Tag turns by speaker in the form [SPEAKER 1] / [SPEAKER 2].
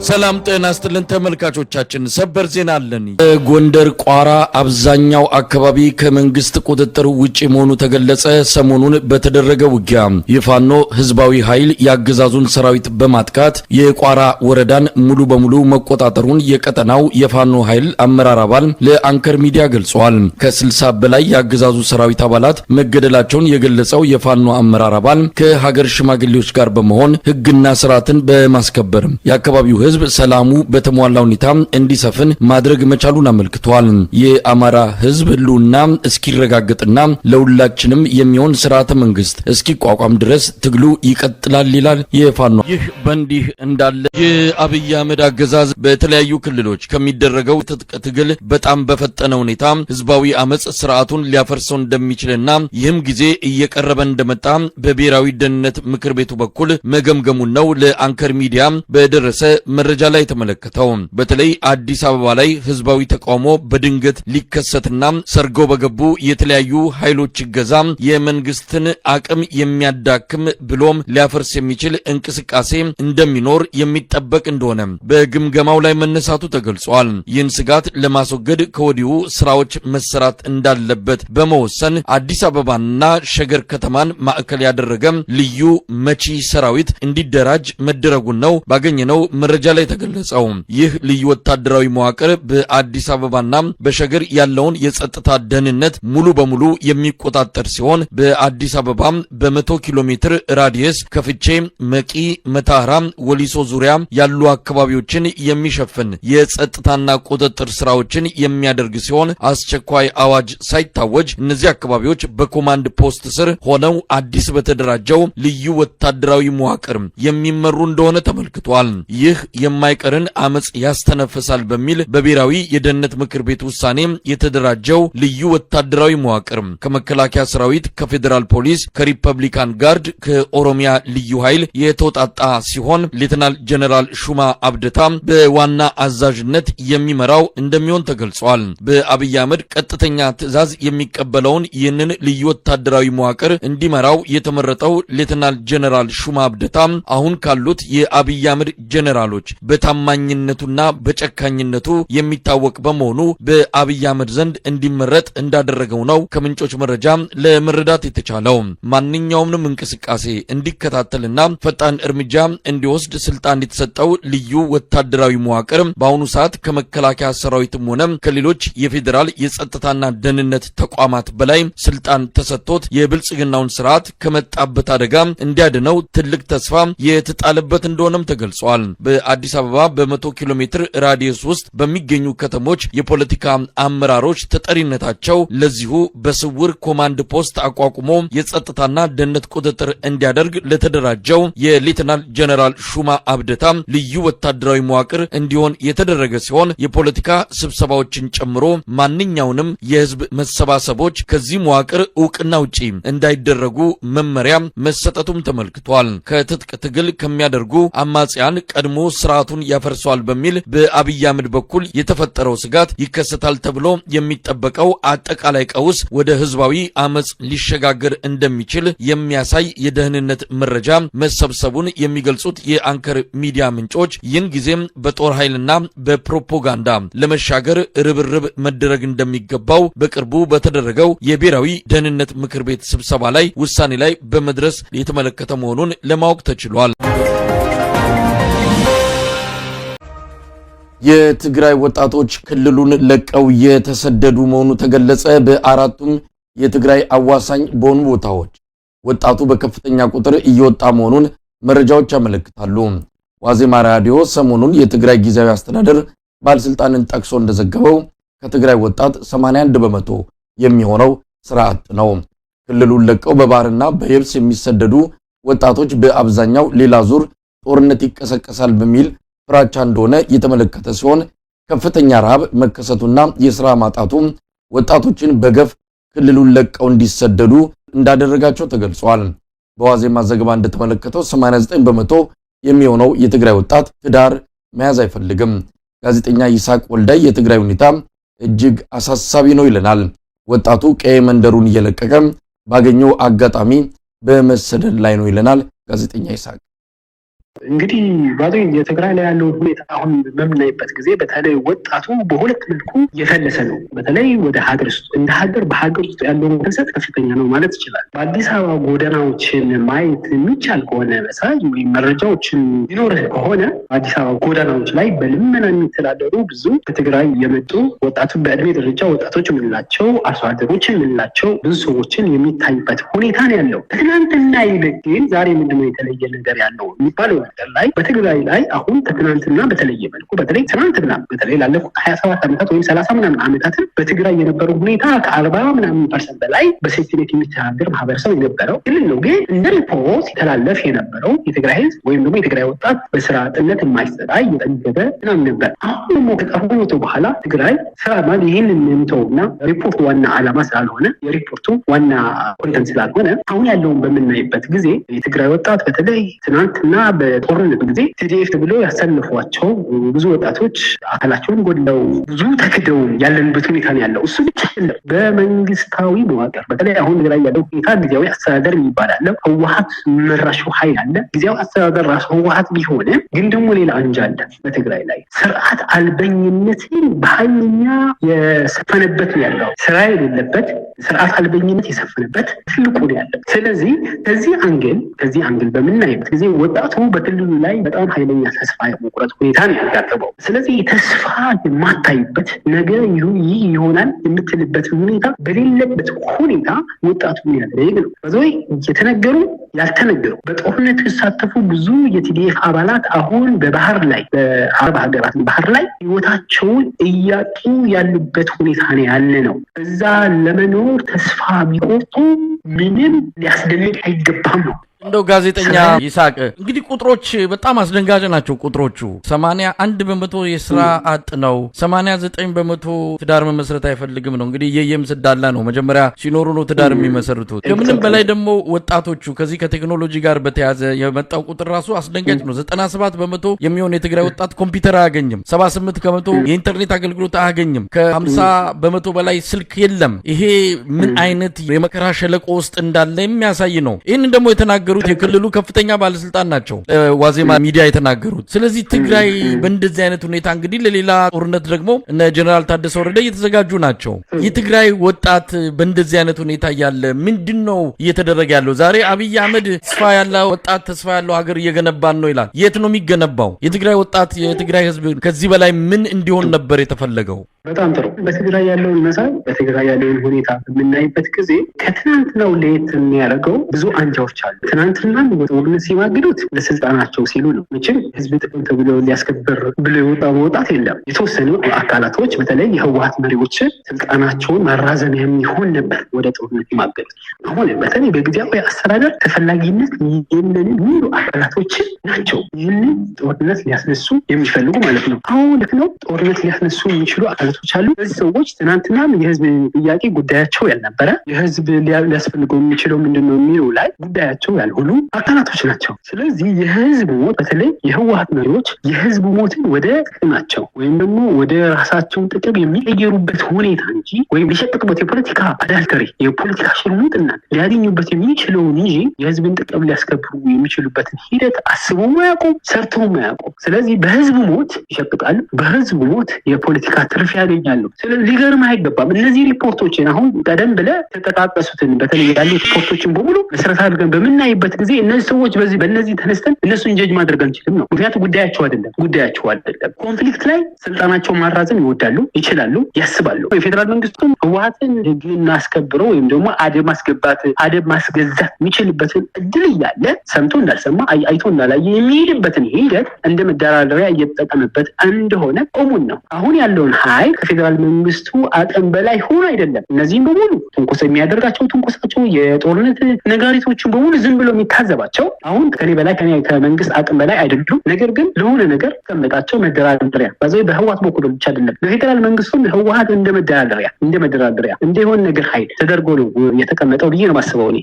[SPEAKER 1] ሰላም ጤና ይስጥልን ተመልካቾቻችን፣ ሰበር ዜና አለን። ጎንደር ቋራ አብዛኛው አካባቢ ከመንግስት ቁጥጥር ውጪ መሆኑ ተገለጸ። ሰሞኑን በተደረገ ውጊያ የፋኖ ህዝባዊ ኃይል ያገዛዙን ሰራዊት በማጥቃት የቋራ ወረዳን ሙሉ በሙሉ መቆጣጠሩን የቀጠናው የፋኖ ኃይል አመራር አባል ለአንከር ሚዲያ ገልጿል። ከ60 በላይ ያገዛዙ ሰራዊት አባላት መገደላቸውን የገለጸው የፋኖ አመራር አባል ከሀገር ሽማግሌዎች ጋር በመሆን ህግና ስርዓትን በማስከበር የአካባቢው ህዝብ ሰላሙ በተሟላ ሁኔታ እንዲሰፍን ማድረግ መቻሉን አመልክቷል። የአማራ ህዝብ ህልውና እስኪረጋገጥና ለሁላችንም የሚሆን ስርዓተ መንግስት እስኪቋቋም ድረስ ትግሉ ይቀጥላል ይላል የፋኖ። ይህ በእንዲህ እንዳለ የአብይ አህመድ አገዛዝ በተለያዩ ክልሎች ከሚደረገው ትግል በጣም በፈጠነ ሁኔታ ህዝባዊ አመጽ ስርዓቱን ሊያፈርሰው እንደሚችልና ይህም ጊዜ እየቀረበ እንደመጣ በብሔራዊ ደህንነት ምክር ቤቱ በኩል መገምገሙን ነው ለአንከር ሚዲያ በደረሰ መረጃ ላይ ተመለከተው። በተለይ አዲስ አበባ ላይ ህዝባዊ ተቃውሞ በድንገት ሊከሰትና ሰርገው በገቡ የተለያዩ ኃይሎች ይገዛ የመንግስትን አቅም የሚያዳክም ብሎም ሊያፈርስ የሚችል እንቅስቃሴ እንደሚኖር የሚጠበቅ እንደሆነ በግምገማው ላይ መነሳቱ ተገልጿል። ይህን ስጋት ለማስወገድ ከወዲሁ ስራዎች መሰራት እንዳለበት በመወሰን አዲስ አበባና ሸገር ከተማን ማዕከል ያደረገ ልዩ መቺ ሰራዊት እንዲደራጅ መደረጉን ነው ባገኘነው መረጃ ላይ ተገለጸው። ይህ ልዩ ወታደራዊ መዋቅር በአዲስ አበባና በሸገር ያለውን የጸጥታ ደህንነት ሙሉ በሙሉ የሚቆጣጠር ሲሆን በአዲስ አበባ በ100 ኪሎ ሜትር ራዲየስ ከፍቼ፣ መቂ፣ መታራ፣ ወሊሶ ዙሪያ ያሉ አካባቢዎችን የሚሸፍን የጸጥታና ቁጥጥር ስራዎችን የሚያደርግ ሲሆን አስቸኳይ አዋጅ ሳይታወጅ እነዚህ አካባቢዎች በኮማንድ ፖስት ስር ሆነው አዲስ በተደራጀው ልዩ ወታደራዊ መዋቅር የሚመሩ እንደሆነ ተመልክቷል። ይህ የማይቀርን አመጽ ያስተነፍሳል በሚል በብሔራዊ የደህንነት ምክር ቤት ውሳኔ የተደራጀው ልዩ ወታደራዊ መዋቅር ከመከላከያ ሰራዊት፣ ከፌዴራል ፖሊስ፣ ከሪፐብሊካን ጋርድ፣ ከኦሮሚያ ልዩ ኃይል የተውጣጣ ሲሆን ሌተናል ጀነራል ሹማ አብደታ በዋና አዛዥነት የሚመራው እንደሚሆን ተገልጿል። በአብይ አህመድ ቀጥተኛ ትዕዛዝ የሚቀበለውን ይህንን ልዩ ወታደራዊ መዋቅር እንዲመራው የተመረጠው ሌተናል ጀነራል ሹማ አብደታ አሁን ካሉት የአብይ አህመድ ጀነራሎች በታማኝነቱና በጨካኝነቱ የሚታወቅ በመሆኑ በአብይ አህመድ ዘንድ እንዲመረጥ እንዳደረገው ነው ከምንጮች መረጃ ለመረዳት የተቻለው። ማንኛውንም እንቅስቃሴ እንዲከታተልና ፈጣን እርምጃ እንዲወስድ ስልጣን የተሰጠው ልዩ ወታደራዊ መዋቅር በአሁኑ ሰዓት ከመከላከያ ሰራዊትም ሆነ ከሌሎች የፌዴራል የጸጥታና ደህንነት ተቋማት በላይ ስልጣን ተሰጥቶት የብልጽግናውን ስርዓት ከመጣበት አደጋ እንዲያድነው ትልቅ ተስፋ የተጣለበት እንደሆነም ተገልጿል። በአዲስ አበባ በ100 ኪሎ ሜትር ራዲየስ ውስጥ በሚገኙ ከተሞች የፖለቲካ አመራሮች ተጠሪነታቸው ለዚሁ በስውር ኮማንድ ፖስት አቋቁሞ የጸጥታና ደህንነት ቁጥጥር እንዲያደርግ ለተደራጀው የሌተናል ጀነራል ሹማ አብደታ ልዩ ወታደራዊ መዋቅር እንዲሆን የተደረገ ሲሆን የፖለቲካ ስብሰባዎችን ጨምሮ ማንኛውንም የህዝብ መሰባሰቦች ከዚህ መዋቅር ዕውቅና ውጪ እንዳይደረጉ መመሪያ መሰጠቱም ተመልክቷል። ከትጥቅ ትግል ከሚያደርጉ አማጽያን ቀድሞ ስርዓቱን ያፈርሷል በሚል በአብይ አህመድ በኩል የተፈጠረው ስጋት ይከሰታል ተብሎ የሚጠበቀው አጠቃላይ ቀውስ ወደ ህዝባዊ አመጽ ሊሸጋገር እንደሚችል የሚያሳይ የደህንነት መረጃ መሰብሰቡን የሚገልጹት የአንከር ሚዲያ ምንጮች ይህን ጊዜም በጦር ኃይልና በፕሮፓጋንዳ ለመሻገር ርብርብ መደረግ እንደሚገባው በቅርቡ በተደረገው የብሔራዊ ደህንነት ምክር ቤት ስብሰባ ላይ ውሳኔ ላይ በመድረስ የተመለከተ መሆኑን ለማወቅ ተችሏል። የትግራይ ወጣቶች ክልሉን ለቀው የተሰደዱ መሆኑ ተገለጸ። በአራቱም የትግራይ አዋሳኝ በሆኑ ቦታዎች ወጣቱ በከፍተኛ ቁጥር እየወጣ መሆኑን መረጃዎች ያመለክታሉ። ዋዜማ ራዲዮ ሰሞኑን የትግራይ ጊዜያዊ አስተዳደር ባለስልጣንን ጠቅሶ እንደዘገበው ከትግራይ ወጣት 81 በመቶ የሚሆነው ስራ አጥ ነው። ክልሉን ለቀው በባህርና በየብስ የሚሰደዱ ወጣቶች በአብዛኛው ሌላ ዙር ጦርነት ይቀሰቀሳል በሚል ፍራቻ እንደሆነ የተመለከተ ሲሆን ከፍተኛ ረሃብ መከሰቱና የሥራ ማጣቱ ወጣቶችን በገፍ ክልሉን ለቀው እንዲሰደዱ እንዳደረጋቸው ተገልጿል። በዋዜማ ዘገባ እንደተመለከተው 89 በመቶ የሚሆነው የትግራይ ወጣት ትዳር መያዝ አይፈልግም። ጋዜጠኛ ይስሐቅ ወልዳይ የትግራይ ሁኔታ እጅግ አሳሳቢ ነው ይለናል። ወጣቱ ቀየ መንደሩን እየለቀቀ ባገኘው አጋጣሚ በመሰደድ ላይ ነው ይለናል ጋዜጠኛ ይስሐቅ።
[SPEAKER 2] እንግዲህ ባዶ የትግራይ ላይ ያለው ሁኔታ አሁን በምናይበት ጊዜ በተለይ ወጣቱ በሁለት መልኩ እየፈለሰ ነው። በተለይ ወደ ሀገር ውስጥ እንደ ሀገር በሀገር ውስጥ ያለው መሰረት ከፍተኛ ነው ማለት ይችላል። በአዲስ አበባ ጎዳናዎችን ማየት የሚቻል ከሆነ መሳይ ወይ መረጃዎችን ቢኖር ከሆነ በአዲስ አበባ ጎዳናዎች ላይ በልመና የሚተዳደሩ ብዙ ከትግራይ የመጡ ወጣቱ በእድሜ ደረጃ ወጣቶች የምንላቸው አርሶ አደሮች የምንላቸው ብዙ ሰዎችን የሚታይበት ሁኔታ ነው ያለው። ትናንትና ይልቅ ግን ዛሬ ምንድነው የተለየ ነገር ያለው የሚባለው ነገር ላይ በትግራይ ላይ አሁን ከትናንትና በተለየ መልኩ በተለይ ትናንትና በተለይ ላለፉት 27 ዓመታት ወይም 30 ምናምን ዓመታትን በትግራይ የነበረው ሁኔታ ከ40% በላይ በሴፍቲኔት የሚተዳደር ማህበረሰብ የነበረው ክልል ነው። ግን እንደ ሪፖርት ሲተላለፍ የነበረው የትግራይ ህዝብ ወይም ደግሞ የትግራይ ወጣት በስራ አጥነት የማይሰቃይ እየጠገበ ምናምን ነበር። አሁን ደግሞ ከጦርነቱ በኋላ ትግራይ ስራ ማለት ይህንን የምተውና ሪፖርቱ ዋና ዓላማ ስላልሆነ የሪፖርቱ ዋና ኮንተንት ስላልሆነ አሁን ያለውን በምናይበት ጊዜ የትግራይ ወጣት በተለይ ትናንትና በጦርነት ጊዜ ቲዲኤፍ ብሎ ያሰልፏቸው ብዙ ወጣቶች አካላቸውን ጎድለው ብዙ ተክደው ያለንበት ሁኔታ ነው ያለው። እሱ ብቻ አይደለም። በመንግስታዊ መዋቅር በተለይ አሁን ላይ ያለው ሁኔታ ጊዜያዊ አስተዳደር የሚባል አለ። ህወሓት መራሹ ኃይል አለ። ጊዜያዊ አስተዳደር ራሱ ህወሓት ቢሆንም ግን ደግሞ ሌላ አንጃ አለ በትግራይ ላይ ስርዓት አልበኝነትን በኃይለኛ የሰፈነበት ነው ያለው። ስራ የሌለበት ስርዓት አልበኝነት የሰፈነበት ትልቁ ነው ያለው። ስለዚህ ከዚህ አንግል በምናይበት ጊዜ ወጣቱ በክልሉ ላይ በጣም ኃይለኛ ተስፋ የመቁረጥ ሁኔታ ነው ያጋጠመው። ስለዚህ ተስፋ የማታይበት ነገር ይህ ይሆናል የምትልበት ሁኔታ በሌለበት ሁኔታ ወጣቱ ያደረገ ነው። በዚህ የተነገሩ ያልተነገሩ በጦርነት የተሳተፉ ብዙ የቲዲኤፍ አባላት አሁን በባህር ላይ በአረብ ሀገራት ባህር ላይ ህይወታቸውን እያጡ ያሉበት ሁኔታ ነው ያለ ነው። እዛ ለመኖር ተስፋ ቢቆርጡ ምንም ሊያስደንቅ አይገባም ነው።
[SPEAKER 1] እንደው ጋዜጠኛ ይሳቅ እንግዲህ ቁጥሮች በጣም አስደንጋጭ ናቸው። ቁጥሮቹ 81% የስራ አጥ ነው፣ 89% ትዳር መመስረት አይፈልግም ነው። እንግዲህ የየም ስዳላ ነው መጀመሪያ ሲኖሩ ነው ትዳር የሚመሰርቱት። ከምንም በላይ ደግሞ ወጣቶቹ ከዚህ ከቴክኖሎጂ ጋር በተያያዘ የመጣው ቁጥር ራሱ አስደንጋጭ ነው። 97% የሚሆን የትግራይ ወጣት ኮምፒውተር አያገኝም፣ 78% የኢንተርኔት አገልግሎት አያገኝም፣ ከ50% በላይ ስልክ የለም። ይሄ ምን አይነት የመከራ ሸለቆ ውስጥ እንዳለ የሚያሳይ ነው። ይህንን ደግሞ የተናገሩት የክልሉ ከፍተኛ ባለስልጣን ናቸው ዋዜማ ሚዲያ የተናገሩት። ስለዚህ ትግራይ በእንደዚህ አይነት ሁኔታ እንግዲህ ለሌላ ጦርነት ደግሞ እነ ጀነራል ታደሰ ወረደ እየተዘጋጁ ናቸው። የትግራይ ወጣት በእንደዚህ አይነት ሁኔታ ያለ ምንድነው እየተደረገ ያለው? ዛሬ አብይ አህመድ ተስፋ ያለው ወጣት ተስፋ ያለው ሀገር እየገነባን ነው ይላል። የት ነው የሚገነባው? የትግራይ ወጣት የትግራይ ህዝብ ከዚህ በላይ ምን እንዲሆን ነበር የተፈለገው?
[SPEAKER 2] በጣም ጥሩ። በትግራይ ያለውን መሳይ በትግራይ ያለውን ሁኔታ በምናይበት ጊዜ ከትናንትናው ለየት የሚያደርገው ብዙ አንጃዎች አሉ። ትናንትና በጦርነት ሲማግዱት ለስልጣናቸው ሲሉ ነው። መቼም ህዝብ ጥቅም ተብሎ ሊያስከብር ብሎ የወጣ መውጣት የለም። የተወሰኑ አካላቶች በተለይ የህወሓት መሪዎች ስልጣናቸውን ማራዘም የሚሆን ነበር ወደ ጦርነት የማገዱት። አሁን በተለይ በጊዜያዊ አስተዳደር ተፈላጊነት የለንን የሚሉ አካላቶች ናቸው ይህንን ጦርነት ሊያስነሱ የሚፈልጉ ማለት ነው። አሁን ልክ ነው። ጦርነት ሊያስነሱ የሚችሉ አካላቶች አሉ። እነዚህ ሰዎች ትናንትና የህዝብ ጥያቄ ጉዳያቸው ያልነበረ የህዝብ ሊያስፈልገው የሚችለው ምንድነው የሚለው ላይ ጉዳያቸው ያልሆኑ አካላቶች ናቸው። ስለዚህ የህዝብ ሞት በተለይ የህወሓት መሪዎች የህዝብ ሞትን ወደ ጥቅማቸው ወይም ደግሞ ወደ ራሳቸውን ጥቅም የሚቀየሩበት ሁኔታ እንጂ ወይም ሊሸጥቁበት የፖለቲካ አዳልተሪ የፖለቲካ ሽርሙጥና ሊያገኙበት የሚችለውን እንጂ የህዝብን ጥቅም ሊያስከብሩ የሚችሉበትን ሂደት አስበው አያውቁም፣ ሰርተው አያውቁም። ስለዚህ በህዝብ ሞት ይሸቅጣሉ፣ በህዝብ ሞት የፖለቲካ ትርፍ ያገኛሉ። ስለዚህ ሊገርም አይገባም። እነዚህ ሪፖርቶችን አሁን ቀደም ብለህ ተጠቃቀሱትን በተለይ ያሉ ሪፖርቶችን በሙሉ መሰረት አድርገን በምናይበት ጊዜ እነዚህ ሰዎች በእነዚህ ተነስተን እነሱን ጀጅ ማድረግ አንችልም ነው። ምክንያቱም ጉዳያቸው አይደለም። ኮንፍሊክት ላይ ስልጣናቸውን ማራዘም ይወዳሉ፣ ይችላሉ፣ ያስባሉ። የፌዴራል መንግስቱም ህወሓትን ህግ እናስከብረው ወይም ደግሞ አደብ ማስገዛት የሚችልበትን እድል እያለ ሰምቶ እንዳልሰማ አይቶ እንዳላየ የሚሄድበትን ሂደት እንደ መደራደሪያ እየተጠቀመበት እንደሆነ ቆሙን ነው። አሁን ያለውን ኃይል ከፌዴራል መንግስቱ አቅም በላይ ሆኖ አይደለም። እነዚህም በሙሉ ትንኮሳ የሚያደርጋቸው ትንኮሳቸው የጦርነት ነጋሪቶችን በሙሉ ዝም ብሎ የሚታዘባቸው አሁን ከኔ በላይ ከመንግስት አቅም በላይ አይደሉም። ነገር ግን ለሆነ ነገር ተቀመጣቸው መደራደሪያ በዚህ በህወሓት በኩል ብቻ አይደለም። በፌዴራል መንግስቱም ህወሓት እንደ መደራደሪያ እንደሆነ ነገር ኃይል ተደርጎ ነው የተቀመጠው ብዬ ነው ማስበው እኔ።